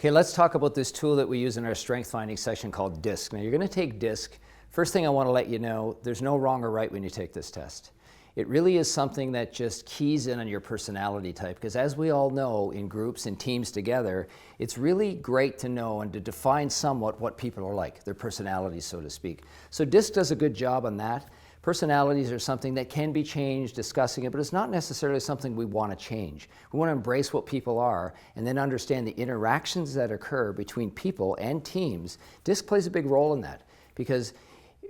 Okay, let's talk about this tool that we use in our strength finding section called DISC. Now you're going to take DISC. First thing I want to let you know, there's no wrong or right when you take this test. It really is something that just keys in on your personality type, because as we all know, in groups and teams together, it's really great to know and to define somewhat what people are like, their personalities, so to speak. So DISC does a good job on that. Personalities are something that can be changed, discussing it, but it's not necessarily something we want to change. We want to embrace what people are and then understand the interactions that occur between people and teams. DISC plays a big role in that, because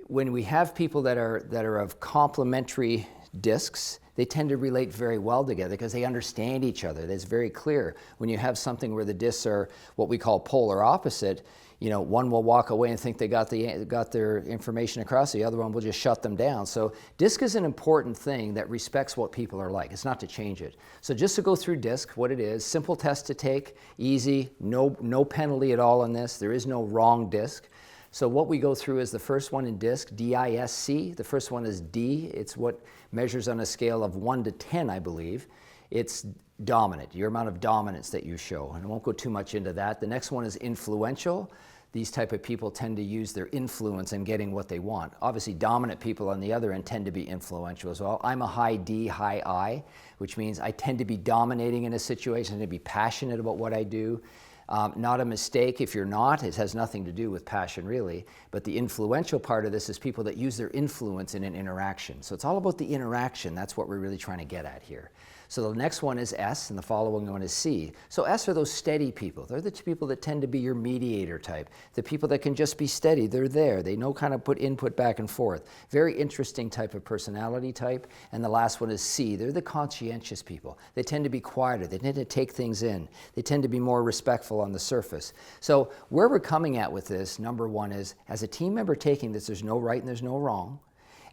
when we have people that are of complementary discs, they tend to relate very well together because they understand each other. That's very clear. When you have something where the discs are what we call polar opposite, you know, one will walk away and think they got their information across, the other one will just shut them down. So DISC is an important thing that respects what people are like. It's not to change it. So just to go through DISC, what it is, simple test to take, easy, no penalty at all on this. There is no wrong DISC. So what we go through is the first one in DISC, D-I-S-C. The first one is D. It's what measures on a scale of 1 to 10, I believe. It's dominant, your amount of dominance that you show. And I won't go too much into that. The next one is influential. These type of people tend to use their influence in getting what they want. Obviously, dominant people on the other end tend to be influential as well. I'm a high D, high I, which means I tend to be dominating in a situation, to be passionate about what I do. Not a mistake if you're not. It has nothing to do with passion, really. But the influential part of this is people that use their influence in an interaction. So it's all about the interaction. That's what we're really trying to get at here. So the next one is S, and the following one is C. So S are those steady people. They're the people that tend to be your mediator type. The people that can just be steady. They're there. They know kind of put input back and forth. Very interesting type of personality type. And the last one is C. They're the conscientious people. They tend to be quieter. They tend to take things in. They tend to be more respectful on the surface. So where we're coming at with this, number one is, as a team member taking this, there's no right and there's no wrong.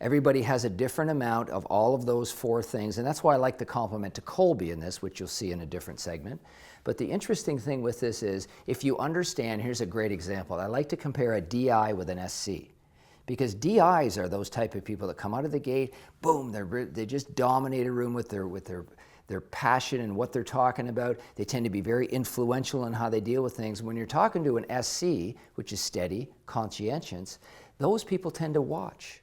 Everybody has a different amount of all of those four things, and that's why I like the compliment to Colby in this, which you'll see in a different segment. But the interesting thing with this is, if you understand, here's a great example. I like to compare a DI with an SC, because DIs are those type of people that come out of the gate, boom, they just dominate a room with their passion and what they're talking about. They tend to be very influential in how they deal with things. When you're talking to an SC, which is steady, conscientious, those people tend to watch.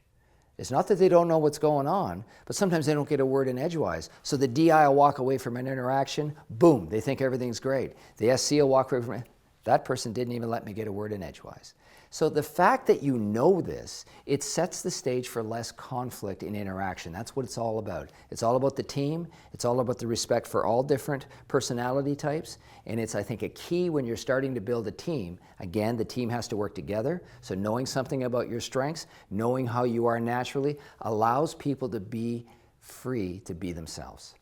It's not that they don't know what's going on, but sometimes they don't get a word in edgewise. So the DI will walk away from an interaction, boom, they think everything's great. The SC will walk away from it. That person didn't even let me get a word in edgewise. So the fact that you know this, it sets the stage for less conflict in interaction. That's what it's all about. It's all about the team. It's all about the respect for all different personality types. And it's, I think, a key when you're starting to build a team. Again, the team has to work together. So knowing something about your strengths, knowing how you are naturally, allows people to be free to be themselves.